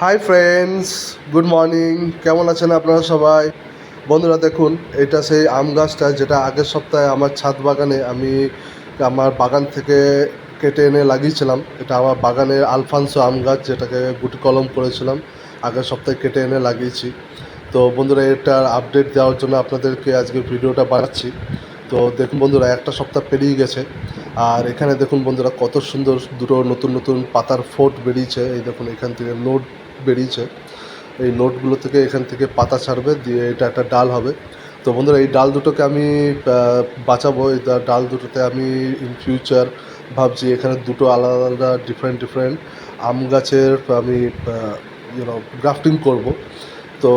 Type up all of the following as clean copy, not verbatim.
Hi friends, good morning. কেমন আছেন আপনারা সবাই? বন্ধুরা দেখুন, এটা সেই আম গাছটা যেটা আগের সপ্তাহে আমার ছাদ বাগানে আমি আমার বাগান থেকে কেটে এনে লাগিয়েছিলাম। এটা আমার বাগানের আলফানসো আম গাছ, যেটাকে গুটি কলম করেছিলাম, আগের সপ্তাহে কেটে এনে লাগিয়েছি। তো বন্ধুরা, এটার আপডেট দেওয়ার জন্য আপনাদেরকে আজকে ভিডিওটা বানাচ্ছি। তো দেখুন বন্ধুরা, একটা সপ্তাহ পেরিয়ে গেছে, আর এখানে দেখুন বন্ধুরা কত সুন্দর দুটো নতুন নতুন পাতার ফোট বেরিয়েছে। এই দেখুন, এখান থেকে নোট বেরিয়েছে। এই নোটগুলো থেকে এখান থেকে পাতা ছাড়বে, দিয়ে এটা একটা ডাল হবে। তো বন্ধুরা, এই ডাল দুটোকে আমি বাঁচাবো। এই ডাল দুটোতে আমি ইন ফিউচার ভাবছি এখানে দুটো আলাদা আলাদা ডিফারেন্ট ডিফারেন্ট আম গাছের আমি গ্রাফটিং করব। তো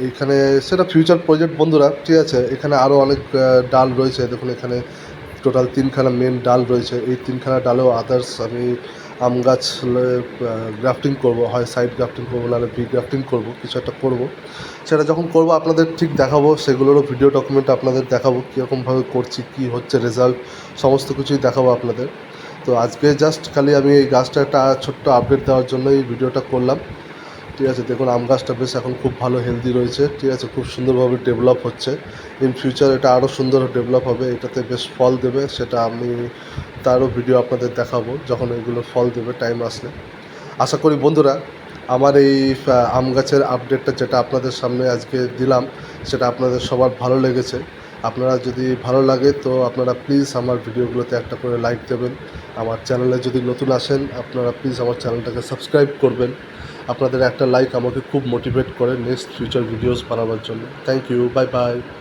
এইখানে সেটা ফিউচার প্রজেক্ট বন্ধুরা, ঠিক আছে। এখানে আরও অনেক ডাল রয়েছে। দেখুন, এখানে টোটাল তিনখানা মেন ডাল রয়েছে। এই তিনখানা ডালেও আদার্স আমি আম গাছ গ্রাফটিং করব, হয় সাইড গ্রাফটিং করবো, নাহলে বি গ্রাফটিং করবো, কিছু একটা করবো। সেটা যখন করবো আপনাদের ঠিক দেখাবো, সেগুলোরও ভিডিও ডকুমেন্ট আপনাদের দেখাবো, কীরকমভাবে করছি, কী হচ্ছে রেজাল্ট, সমস্ত কিছুই দেখাবো আপনাদের। তো আজকে জাস্ট খালি আমি এই গাছটা একটা ছোট্ট আপডেট দেওয়ার জন্য এই ভিডিওটা করলাম, ঠিক আছে। দেখুন, আম গাছটা বেশ এখন খুব ভালো হেলদি রয়েছে, ঠিক আছে, খুব সুন্দরভাবে ডেভেলপ হচ্ছে। ইন ফিউচার এটা আরও সুন্দর ডেভেলপ হবে, এটাতে বেশ ফল দেবে, সেটা আমি তারও ভিডিও আপনাদের দেখাবো যখন এগুলো ফল দেবে টাইম আসলে। আশা করি বন্ধুরা, আমার এই আম গাছের আপডেটটা যেটা আপনাদের সামনে আজকে দিলাম, সেটা আপনাদের সবার ভালো লেগেছে। আপনারা যদি ভালো লাগে তো আপনারা প্লিজ আমার ভিডিওগুলোতে একটা করে লাইক দেবেন। আমার চ্যানেলে যদি নতুন আসেন, আপনারা প্লিজ আমার চ্যানেলটাকে সাবস্ক্রাইব করবেন। আপনাদের একটা লাইক আমাকে খুব মোটিভেট করে নেক্সট ফিউচার ভিডিওস বানাবার জন্য। Thank you, bye by.